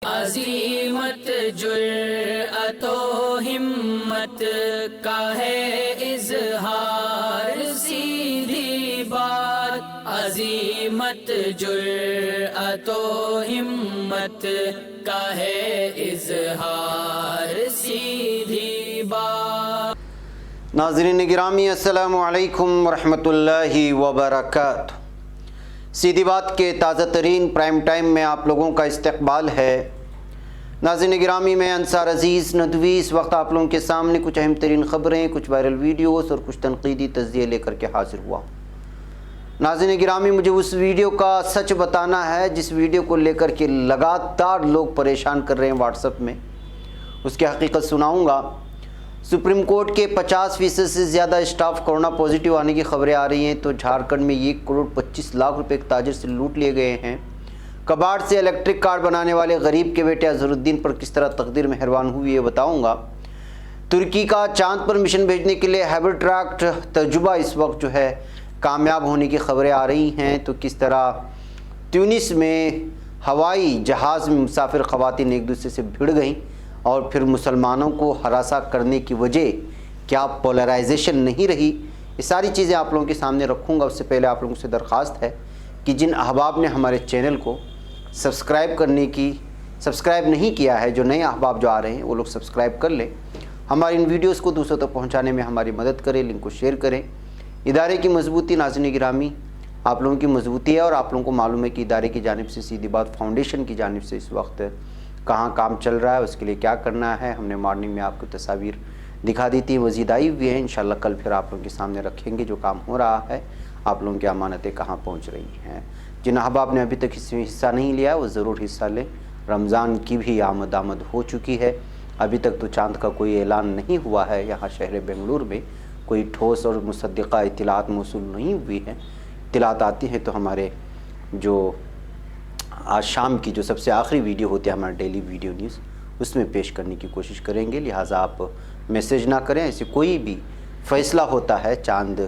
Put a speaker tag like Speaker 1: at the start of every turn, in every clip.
Speaker 1: عظیمت جرأت و ہمت کا ہے اظہار، سیدھی بات عظیمت جرأت و ہمت کا ہے اظہار، سیدھی بات۔
Speaker 2: ناظرین گرامی السلام علیکم ورحمۃ اللہ وبرکاتہ۔ سیدھی بات کے تازہ ترین پرائم ٹائم میں آپ لوگوں کا استقبال ہے۔ ناظرین گرامی، میں انصار عزیز ندوی اس وقت آپ لوگوں کے سامنے کچھ اہم ترین خبریں، کچھ وائرل ویڈیوز اور کچھ تنقیدی تجزیے لے کر کے حاضر ہوا ہوں۔ ناظرین گرامی، مجھے اس ویڈیو کا سچ بتانا ہے جس ویڈیو کو لے کر کے لگاتار لوگ پریشان کر رہے ہیں واٹس ایپ میں، اس کی حقیقت سناؤں گا۔ سپریم کورٹ کے 50% سے زیادہ اسٹاف کورونا پازیٹیو آنے کی خبریں آ رہی ہیں، تو جھارکھنڈ میں 1,25,00,000 روپے ایک تاجر سے لوٹ لیے گئے ہیں۔ کباڑ سے الیکٹرک کار بنانے والے غریب کے بیٹے اظہر الدین پر کس طرح تقدیر مہربان ہوئی یہ بتاؤں گا۔ ترکی کا چاند پر مشن بھیجنے کے لیے ہائبرٹریک تجربہ اس وقت جو ہے کامیاب ہونے کی خبریں آ رہی ہیں، تو کس طرح تیونس میں ہوائی جہاز میں مسافر خواتین ایک دوسرے سے بھڑ گئیں اور پھر مسلمانوں کو ہراساں کرنے کی وجہ کیا پولرائزیشن نہیں رہی، یہ ساری چیزیں آپ لوگوں کے سامنے رکھوں گا۔ اس سے پہلے آپ لوگوں سے درخواست ہے کہ جن احباب نے ہمارے چینل کو سبسکرائب نہیں کیا ہے، جو نئے احباب جو آ رہے ہیں وہ لوگ سبسکرائب کر لیں، ہماری ان ویڈیوز کو دوسروں تک پہنچانے میں ہماری مدد کریں، لنک کو شیئر کریں۔ ادارے کی مضبوطی، ناظرین گرامی، آپ لوگوں کی مضبوطی ہے، اور آپ لوگوں کو معلوم ہے کہ ادارے کی جانب سے سیدھی بات فاؤنڈیشن کی جانب سے اس وقت کہاں کام چل رہا ہے، اس کے لیے کیا کرنا ہے۔ ہم نے مارننگ میں آپ کو تصاویر دکھا دی تھی، مزید آئی ہوئی ہیں، انشاءاللہ کل پھر آپ لوگوں کے سامنے رکھیں گے جو کام ہو رہا ہے، آپ لوگوں کی امانتیں کہاں پہنچ رہی ہیں۔ جن احباب نے ابھی تک اس میں حصہ نہیں لیا وہ ضرور حصہ لیں۔ رمضان کی بھی آمد ہو چکی ہے، ابھی تک تو چاند کا کوئی اعلان نہیں ہوا ہے، یہاں شہر بنگلور میں کوئی ٹھوس اور مصدقہ اطلاعات موصول نہیں ہوئی ہیں۔ اطلاعات آتی ہیں تو ہمارے جو آج شام کی جو سب سے آخری ویڈیو ہوتی ہے ہمارا ڈیلی ویڈیو نیوز، اس میں پیش کرنے کی کوشش کریں گے، لہٰذا آپ میسیج نہ کریں۔ ایسے کوئی بھی فیصلہ ہوتا ہے چاند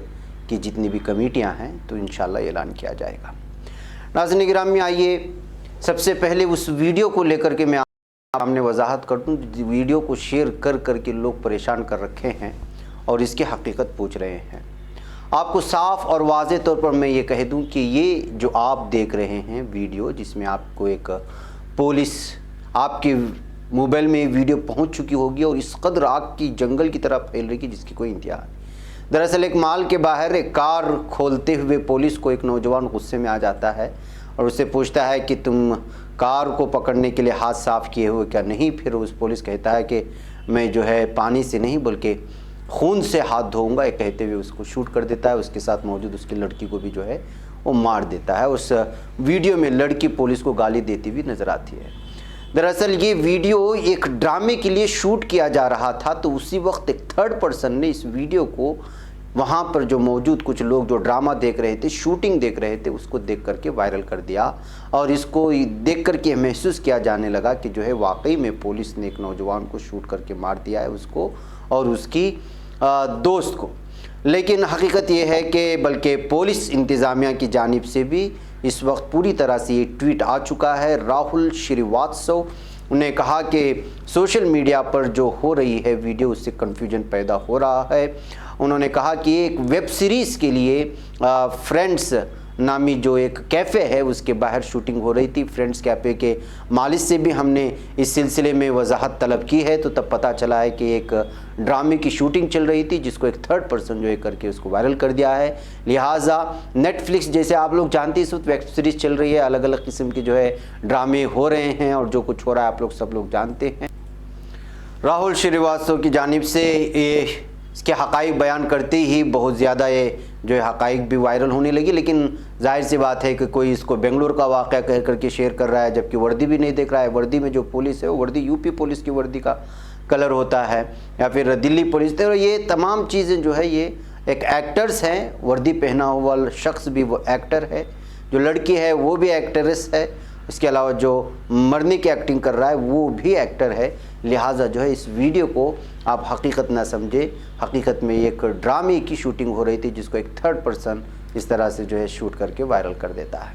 Speaker 2: کی جتنی بھی کمیٹیاں ہیں تو انشاءاللہ اعلان کیا جائے گا۔ ناظرین گرامی، آئیے سب سے پہلے اس ویڈیو کو لے کر کے میں آپ سامنے وضاحت کر دوں۔ ویڈیو کو شیئر کر کے لوگ پریشان کر رکھے ہیں اور اس کی حقیقت پوچھ رہے ہیں۔ آپ کو صاف اور واضح طور پر میں یہ کہہ دوں کہ یہ جو آپ دیکھ رہے ہیں ویڈیو، جس میں آپ کو ایک پولیس آپ کے موبائل میں ویڈیو پہنچ چکی ہوگی اور اس قدر آگ کی جنگل کی طرح پھیل رہی کہ جس کی کوئی انتہا نہیں۔ دراصل ایک مال کے باہر ایک کار کھولتے ہوئے پولیس کو ایک نوجوان غصے میں آ جاتا ہے اور اس سے پوچھتا ہے کہ تم کار کو پکڑنے کے لیے ہاتھ صاف کیے ہوئے کیا نہیں؟ پھر اس پولیس کہتا ہے کہ میں جو ہے پانی سے نہیں بلکہ خون سے ہاتھ دھوؤں گا، یہ کہتے ہوئے اس کو شوٹ کر دیتا ہے۔ اس کے ساتھ موجود اس کی لڑکی کو بھی جو ہے وہ مار دیتا ہے۔ اس ویڈیو میں لڑکی پولیس کو گالی دیتی ہوئی نظر آتی ہے۔ دراصل یہ ویڈیو ایک ڈرامے کے لیے شوٹ کیا جا رہا تھا، تو اسی وقت ایک تھرڈ پرسن نے اس ویڈیو کو وہاں پر جو موجود کچھ لوگ جو ڈرامہ دیکھ رہے تھے، شوٹنگ دیکھ رہے تھے، اس کو دیکھ کر کے وائرل کر دیا، اور اس کو دیکھ کر کے محسوس کیا جانے لگا کہ جو ہے واقعی میں پولیس نے ایک نوجوان کو شوٹ کر کے مار دیا ہے، اس کو اور اس کی دوست کو۔ لیکن حقیقت یہ ہے کہ بلکہ پولیس انتظامیہ کی جانب سے بھی اس وقت پوری طرح سے یہ ٹویٹ آ چکا ہے۔ راہل شریواستو نے کہا کہ سوشل میڈیا پر جو ہو رہی ہے ویڈیو، اس سے کنفیوژن پیدا ہو رہا ہے۔ انہوں نے کہا کہ ایک ویب سیریز کے لیے فرینڈس نامی جو ایک کیفے ہے اس کے باہر شوٹنگ ہو رہی تھی۔ فرینڈس کیفے کے مالک سے بھی ہم نے اس سلسلے میں وضاحت طلب کی ہے، تو تب پتہ چلا ہے کہ ایک ڈرامے کی شوٹنگ چل رہی تھی جس کو ایک تھرڈ پرسن جو ہے کر کے اس کو وائرل کر دیا ہے۔ لہٰذا نیٹ فلکس جیسے آپ لوگ جانتے ہیں اس وقت ویب سیریز چل رہی ہے، الگ الگ قسم کے جو ہے ڈرامے ہو رہے ہیں اور جو کچھ ہو رہا ہے آپ لوگ سب لوگ جانتے ہیں۔ راہل شریواستو کی جانب سے اس کے حقائق بیان کرتے ہی بہت زیادہ یہ جو ہے حقائق بھی وائرل ہونے لگی، لیکن ظاہر سی بات ہے کہ کوئی اس کو بنگلور کا واقعہ کہہ کر کے شیئر کر رہا ہے، جبکہ وردی بھی نہیں دیکھ رہا ہے۔ وردی میں جو پولیس ہے وہ وردی یو پی پولیس کی وردی کا کلر ہوتا ہے، یا پھر دلی پولیس، اور یہ تمام چیزیں جو ہے یہ ایک ایکٹرز ہیں۔ وردی پہنا ہوا شخص بھی وہ ایکٹر ہے، جو لڑکی ہے وہ بھی ایکٹریس ہے، اس کے علاوہ جو مرنے کی ایکٹنگ کر رہا ہے وہ بھی ایکٹر ہے۔ لہٰذا جو ہے اس ویڈیو کو آپ حقیقت نہ سمجھے، حقیقت میں ایک ڈرامے کی شوٹنگ ہو رہی تھی جس کو ایک تھرڈ پرسن اس طرح سے جو ہے شوٹ کر کے وائرل کر دیتا ہے۔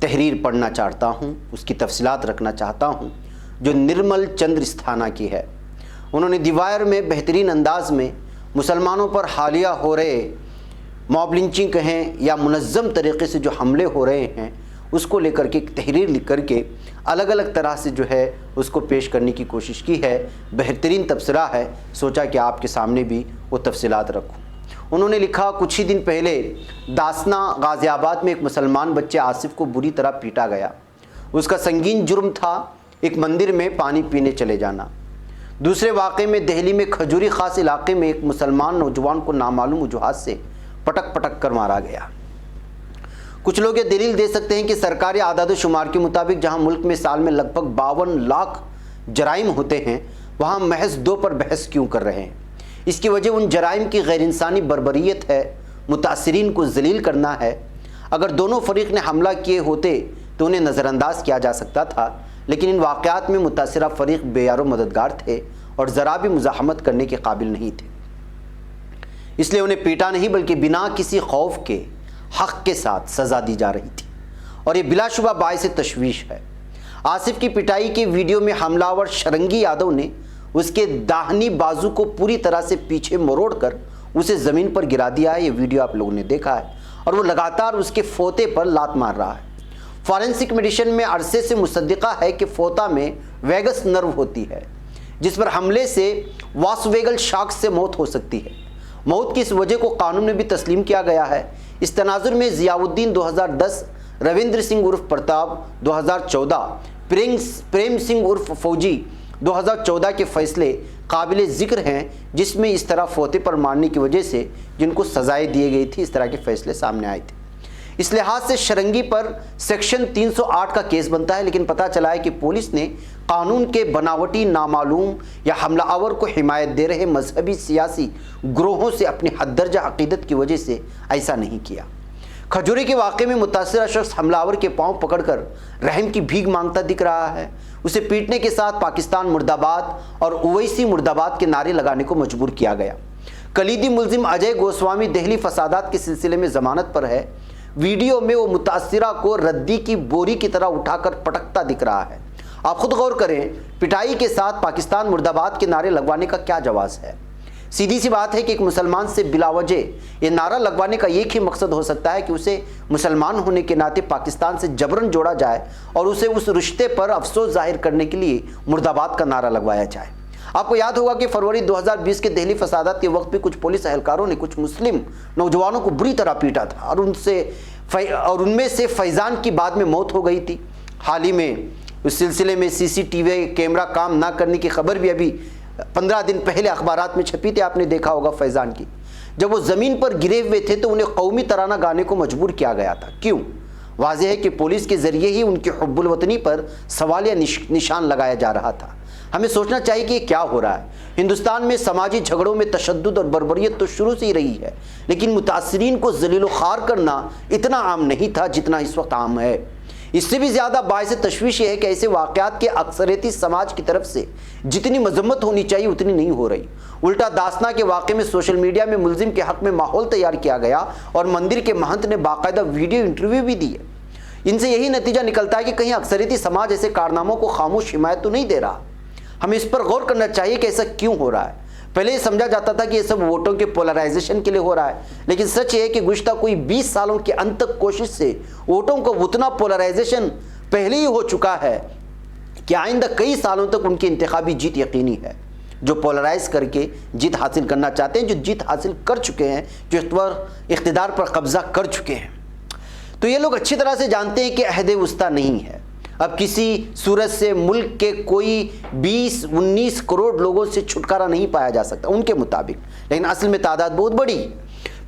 Speaker 2: تحریر پڑھنا چاہتا ہوں، اس کی تفصیلات رکھنا چاہتا ہوں، جو نرمل چندر استھانہ کی ہے۔ انہوں نے دی وائر میں بہترین انداز میں مسلمانوں پر حالیہ ہو رہے موب لنچنگ کہیں یا منظم طریقے سے جو حملے ہو رہے ہیں اس کو لے کر کے ایک تحریر لکھ کر کے الگ الگ طرح سے جو ہے اس کو پیش کرنے کی کوشش کی ہے۔ بہترین تبصرہ ہے، سوچا کہ آپ کے سامنے بھی وہ تفصیلات رکھوں۔ انہوں نے لکھا، کچھ ہی دن پہلے داسنا غازی آباد میں ایک مسلمان بچے آصف کو بری طرح پیٹا گیا۔ اس کا سنگین جرم تھا ایک مندر میں پانی پینے چلے جانا۔ دوسرے واقعے میں دہلی میں کھجوری خاص علاقے میں ایک مسلمان نوجوان کو نامعلوم وجوہات سے پٹک پٹک کر مارا گیا۔ کچھ لوگ یہ دلیل دے سکتے ہیں کہ سرکاری اعداد و شمار کے مطابق جہاں ملک میں سال میں لگ بھگ 52 لاکھ جرائم ہوتے ہیں، وہاں محض 2 پر بحث کیوں کر رہے ہیں؟ اس کی وجہ ان جرائم کی غیر انسانی بربریت ہے، متاثرین کو ذلیل کرنا ہے۔ اگر دونوں فریق نے حملہ کیے ہوتے تو انہیں نظر انداز کیا جا سکتا تھا، لیکن ان واقعات میں متاثرہ فریق بے یار و مددگار تھے اور ذرا بھی مزاحمت کرنے کے قابل نہیں تھے، اس لیے انہیں پیٹا نہیں بلکہ بنا کسی خوف کے حق کے ساتھ سزا دی جا رہی تھی، اور یہ بلا شبہ باعث تشویش ہے۔ آصف کی پٹائی کے ویڈیو میں حملہ آور شرنگی یادو نے اس کے داہنی بازو کو پوری طرح سے پیچھے مروڑ کر اسے زمین پر گرا دیا ہے۔ یہ ویڈیو آپ لوگوں نے دیکھا ہے، اور وہ لگاتار اس کے فوطے پر لات مار رہا ہے۔ فارنسک میڈیسن میں عرصے سے مصدقہ ہے کہ فوطہ میں ویگس نرو ہوتی ہے، جس پر حملے سے واسویگل شاک سے موت ہو سکتی ہے۔ موت کی اس وجہ کو قانون میں بھی تسلیم کیا گیا ہے۔ اس تناظر میں ضیاء الدین 2010، رویندر سنگھ عرف پرتاپ 2014، پریم سنگھ عرف فوجی 2014 کے فیصلے قابل ذکر ہیں، جس میں اس طرح فوطے پر مارنے کی وجہ سے جن کو سزائیں دی گئی تھی، اس طرح کے فیصلے سامنے آئے تھے۔ اس لحاظ سے شرنگی پر سیکشن 308 کا کیس بنتا ہے، لیکن پتہ چلا ہے کہ پولیس نے قانون کے بناوٹی، نامعلوم یا حملہ آور کو حمایت دے رہے مذہبی سیاسی گروہوں سے اپنی حد درجہ عقیدت کی وجہ سے ایسا نہیں کیا۔ کھجوری کے واقعے میں متاثرہ شخص حملہ آور کے پاؤں پکڑ کر رحم کی بھیک مانگتا دکھ رہا ہے۔ اسے پیٹنے کے ساتھ پاکستان مرد آباد اور اویسی مرد آباد کے نعرے لگانے کو مجبور کیا گیا۔ کلیدی ملزم اجے گوسوامی دہلی فسادات کے سلسلے میں ضمانت پر ہے۔ ویڈیو میں وہ متاثرہ کو ردی کی بوری کی طرح اٹھا کر پٹکتا دکھ رہا ہے۔ آپ خود غور کریں، پٹائی کے ساتھ پاکستان مرد آباد کے نعرے لگوانے کا کیا جواز ہے؟ سیدھی سی بات ہے کہ ایک مسلمان سے بلا وجہ یہ نعرہ لگوانے کا ایک ہی مقصد ہو سکتا ہے کہ اسے مسلمان ہونے کے ناطے پاکستان سے جبراً جوڑا جائے اور اسے اس رشتے پر افسوس ظاہر کرنے کے لیے مرد آباد کا نعرہ لگوایا جائے۔ آپ کو یاد ہوگا کہ فروری 2020 کے دہلی فسادات کے وقت بھی کچھ پولیس اہلکاروں نے کچھ مسلم نوجوانوں کو بری طرح پیٹا تھا، اور ان میں سے فیضان کی بعد میں موت ہو گئی تھی۔ حال ہی میں اس سلسلے میں CCTV کیمرہ کام نہ کرنے کی خبر بھی ابھی 15 دن پہلے اخبارات میں چھپی تھی، آپ نے دیکھا ہوگا فیضان کی۔ جب وہ زمین پر گرے ہوئے تھے تو انہیں قومی ترانہ گانے کو مجبور کیا گیا تھا۔ کیوں؟ واضح ہے کہ پولیس کے ذریعے ہی ان کی حب الوطنی پر سوالیہ نشان لگایا جا رہا تھا۔ ہمیں سوچنا چاہیے کہ یہ کیا ہو رہا ہے۔ ہندوستان میں سماجی جھگڑوں میں تشدد اور بربریت تو شروع سے ہی رہی ہے، لیکن متاثرین کو ذلیل و خوار کرنا اتنا عام نہیں تھا جتنا اس وقت عام ہے۔ اس سے بھی زیادہ باعث تشویش یہ ہے کہ ایسے واقعات کے اکثریتی سماج کی طرف سے جتنی مذمت ہونی چاہیے اتنی نہیں ہو رہی۔ الٹا داسنا کے واقعے میں سوشل میڈیا میں ملزم کے حق میں ماحول تیار کیا گیا اور مندر کے مہنت نے باقاعدہ ویڈیو انٹرویو بھی دی ہے۔ ان سے یہی نتیجہ نکلتا ہے کہ کہیں اکثریتی سماج ایسے کارناموں کو خاموش حمایت تو نہیں دے رہا۔ ہمیں اس پر غور کرنا چاہیے کہ ایسا کیوں ہو رہا ہے۔ پہلے یہ سمجھا جاتا تھا کہ یہ سب ووٹوں کے پولرائزیشن کے لیے ہو رہا ہے، لیکن سچ یہ ہے کہ گزشتہ کوئی 20 سالوں کے انت تک کوشش سے ووٹوں کو اتنا پولرائزیشن پہلے ہی ہو چکا ہے کہ آئندہ کئی سالوں تک ان کی انتخابی جیت یقینی ہے۔ جو پولرائز کر کے جیت حاصل کرنا چاہتے ہیں، جو جیت حاصل کر چکے ہیں، جو اقتدار پر قبضہ کر چکے ہیں، تو یہ لوگ اچھی طرح سے جانتے ہیں کہ عہد وسطیٰ نہیں ہے۔ اب کسی صورت سے ملک کے کوئی 20-19 کروڑ لوگوں سے چھٹکارا نہیں پایا جا سکتا ان کے مطابق، لیکن اصل میں تعداد بہت بڑی ہے۔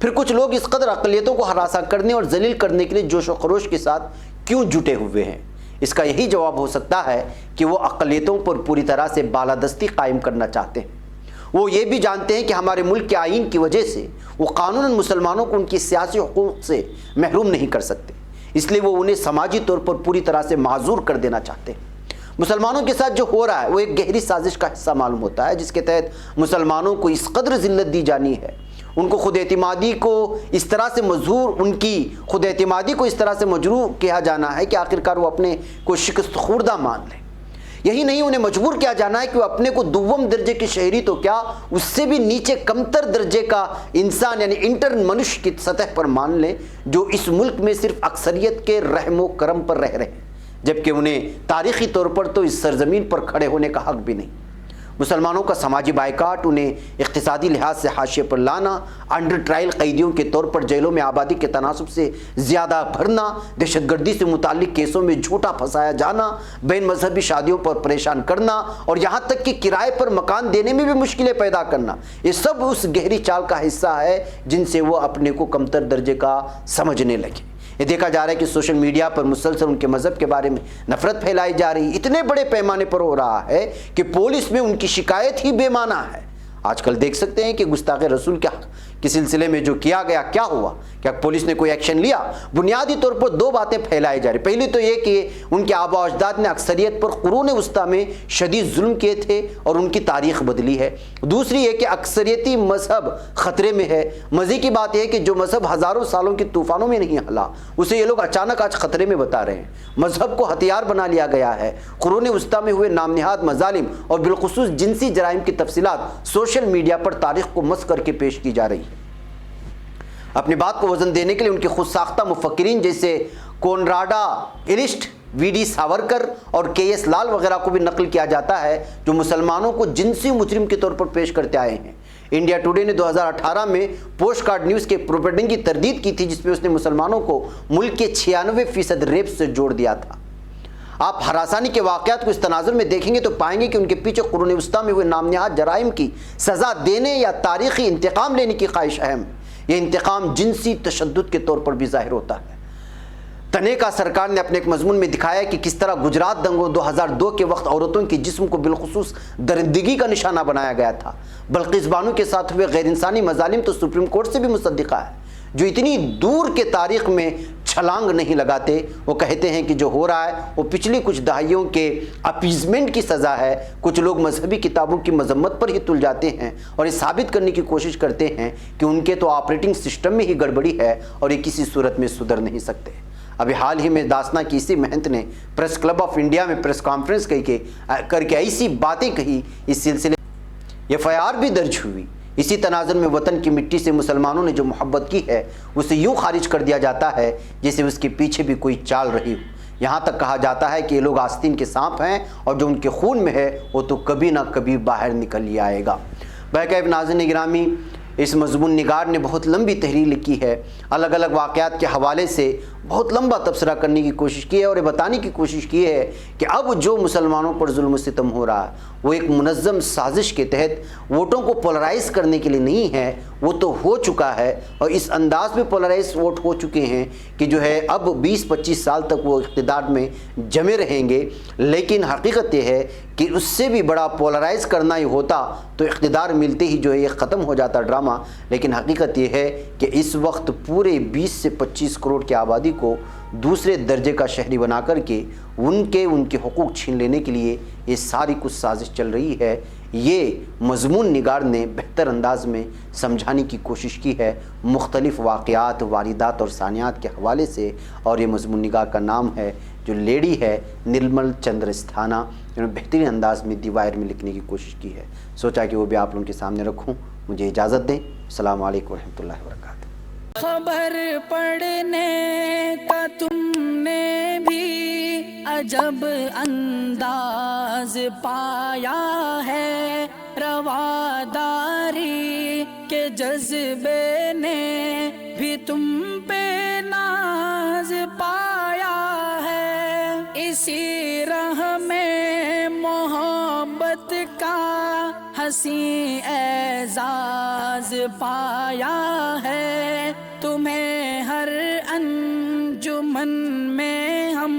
Speaker 2: پھر کچھ لوگ اس قدر اقلیتوں کو ہراساں کرنے اور ذلیل کرنے کے لیے جوش و خروش کے ساتھ کیوں جٹے ہوئے ہیں؟ اس کا یہی جواب ہو سکتا ہے کہ وہ اقلیتوں پر پوری طرح سے بالادستی قائم کرنا چاہتے ہیں۔ وہ یہ بھی جانتے ہیں کہ ہمارے ملک کے آئین کی وجہ سے وہ قانوناً مسلمانوں کو ان کی سیاسی حقوق سے محروم نہیں کر سکتے، اس لیے وہ انہیں سماجی طور پر پوری طرح سے معذور کر دینا چاہتے ہیں۔ مسلمانوں کے ساتھ جو ہو رہا ہے وہ ایک گہری سازش کا حصہ معلوم ہوتا ہے، جس کے تحت مسلمانوں کو اس قدر ذلت دی جانی ہے ان کو خود اعتمادی کو اس طرح سے مجروح، ان کی خود اعتمادی کو اس طرح سے مجروح کیا جانا ہے کہ آخرکار وہ اپنے کو شکست خوردہ مان لیں۔ یہی نہیں، انہیں مجبور کیا جانا ہے کہ وہ اپنے کو دوم درجے کی شہری تو کیا، اس سے بھی نیچے کمتر درجے کا انسان یعنی انٹر منش کی سطح پر مان لیں، جو اس ملک میں صرف اکثریت کے رحم و کرم پر رہ رہے ہیں، جبکہ انہیں تاریخی طور پر تو اس سرزمین پر کھڑے ہونے کا حق بھی نہیں۔ مسلمانوں کا سماجی بائیکاٹ، انہیں اقتصادی لحاظ سے حاشیے پر لانا، انڈر ٹرائل قیدیوں کے طور پر جیلوں میں آبادی کے تناسب سے زیادہ بھرنا، دہشت گردی سے متعلق کیسوں میں جھوٹا پھنسایا جانا، بین مذہبی شادیوں پر پریشان کرنا اور یہاں تک کہ کرائے پر مکان دینے میں بھی مشکلیں پیدا کرنا، یہ سب اس گہری چال کا حصہ ہے جن سے وہ اپنے کو کمتر درجے کا سمجھنے لگے۔ یہ دیکھا جا رہا ہے کہ سوشل میڈیا پر مسلسل ان کے مذہب کے بارے میں نفرت پھیلائی جا رہی، اتنے بڑے پیمانے پر ہو رہا ہے کہ پولیس میں ان کی شکایت ہی بے معنی ہے۔ آج کل دیکھ سکتے ہیں کہ گستاخ رسول کے سلسلے میں جو کیا گیا، کیا ہوا؟ کیا پولیس نے کوئی ایکشن لیا؟ بنیادی طور پر دو باتیں پھیلائی جا رہی۔ پہلی تو یہ کہ ان کے آباء و اجداد نے اکثریت پر قرون وسطیٰ میں شدید ظلم کیے تھے اور ان کی تاریخ بدلی ہے۔ دوسری یہ کہ اکثریتی مذہب خطرے میں ہے۔ مزے کی بات یہ کہ جو مذہب ہزاروں سالوں کے طوفانوں میں نہیں ہلا، اسے یہ لوگ اچانک آج خطرے میں بتا رہے ہیں۔ مذہب کو ہتھیار بنا لیا گیا ہے۔ قرون وسطیٰ میں ہوئے نام نہاد مظالم اور بالخصوص جنسی جرائم کی تفصیلات سوشل میڈیا پر تاریخ کو مس کر کے پیش کی جا رہی ہے۔ اپنی بات کو وزن دینے کے لیے ان کے خود ساختہ مفکرین جیسے کونراڈا ایلسٹ، وی ڈی ساورکر اور کے ایس لال وغیرہ کو بھی نقل کیا جاتا ہے، جو مسلمانوں کو جنسی مجرم کے طور پر پیش کرتے آئے ہیں۔ انڈیا ٹوڈے نے 2018 میں پوسٹ کارڈ نیوز کے پروپیگنڈا کی تردید کی تھی، جس میں اس نے مسلمانوں کو ملک کے 96% ریپ سے جوڑ دیا تھا۔ آپ ہراسانی کے واقعات کو اس تناظر میں دیکھیں گے تو پائیں گے کہ ان کے پیچھے قرون وسطیٰ میں ہوئے نام نہاد جرائم کی سزا دینے یا تاریخی انتقام لینے کی خواہش اہم ہے۔ یہ انتقام جنسی تشدد کے طور پر بھی ظاہر ہوتا ہے۔ تنیکا سرکار نے اپنے ایک مضمون میں دکھایا کہ کس طرح گجرات دنگوں 2002 کے وقت عورتوں کے جسم کو بالخصوص درندگی کا نشانہ بنایا گیا تھا۔ بلقیس بانو کے ساتھ ہوئے غیر انسانی مظالم تو سپریم کورٹ سے بھی مصدقہ ہے، جو اتنی دور کے تاریخ میں چھلانگ نہیں لگاتے۔ وہ کہتے ہیں کہ جو ہو رہا ہے وہ پچھلی کچھ دہائیوں کے اپیزمنٹ کی سزا ہے۔ کچھ لوگ مذہبی کتابوں کی مذمت پر ہی تل جاتے ہیں اور یہ ثابت کرنے کی کوشش کرتے ہیں کہ ان کے تو آپریٹنگ سسٹم میں ہی گڑبڑی ہے اور یہ کسی صورت میں سدھر نہیں سکتے۔ ابھی حال ہی میں داسنا کی اسی مہنت نے پریس کلب آف انڈیا میں پریس کانفرنس کر کے ایسی باتیں کہی، اس سلسلے FIR بھی درج ہوئی۔ اسی تناظر میں وطن کی مٹی سے مسلمانوں نے جو محبت کی ہے اسے یوں خارج کر دیا جاتا ہے جیسے اس کے پیچھے بھی کوئی چال رہی ہو۔ یہاں تک کہا جاتا ہے کہ یہ لوگ آستین کے سانپ ہیں اور جو ان کے خون میں ہے وہ تو کبھی نہ کبھی باہر نکل ہی آئے گا۔ بہرکیف ناظرین گرامی، اس مضمون نگار نے بہت لمبی تحریر لکھی ہے، الگ الگ واقعات کے حوالے سے بہت لمبا تبصرہ کرنے کی کوشش کی ہے اور یہ بتانے کی کوشش کی ہے کہ اب جو مسلمانوں پر ظلم و ستم ہو رہا ہے وہ ایک منظم سازش کے تحت ووٹوں کو پولرائز کرنے کے لیے نہیں ہے، وہ تو ہو چکا ہے اور اس انداز میں پولرائز ووٹ ہو چکے ہیں کہ جو ہے اب 20-25 سال تک وہ اقتدار میں جمے رہیں گے۔ لیکن حقیقت یہ ہے کہ اس سے بھی بڑا پولرائز کرنا ہی ہوتا تو اقتدار ملتے ہی جو ہے یہ ختم ہو جاتا ڈرامہ۔ لیکن حقیقت یہ ہے کہ اس وقت پورے 20 سے 25 کروڑ کی آبادی کو دوسرے درجے کا شہری بنا کر کے ان کے حقوق چھین لینے کے لیے یہ ساری کچھ سازش چل رہی ہے۔ یہ مضمون نگار نے بہتر انداز میں سمجھانے کی کوشش کی ہے مختلف واقعات، واردات اور ثانیات کے حوالے سے، اور یہ مضمون نگار کا نام ہے جو لیڈی ہے نرمل چندر استھانہ، انہوں نے بہترین انداز میں دی وائر میں لکھنے کی کوشش کی ہے۔ سوچا کہ وہ بھی آپ لوگوں کے سامنے رکھوں۔ مجھے اجازت دیں۔ السلام علیکم ورحمۃ اللہ وبرکاتہ۔
Speaker 1: خبر پڑھنے کا تم نے بھی عجب انداز پایا ہے، رواداری کے جذبے نے بھی تم پہ ناز پایا ہے، اسی راہ میں محبت کا حسین اعزاز پایا ہے، تمہیں ہر انجمن میں ہم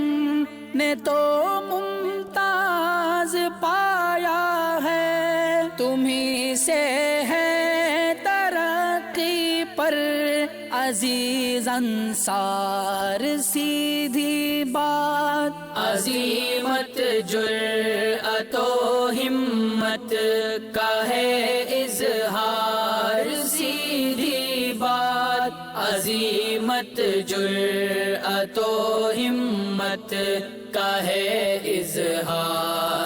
Speaker 1: نے تو ممتاز پایا ہے، تمہیں سے ہے ترقی پر عزیز انصار، سیدھی بات عظیمت جرأت و ہمت کا ہے اظہار، سیدھی عزیمت جرأت و ہمت کا ہے اظہار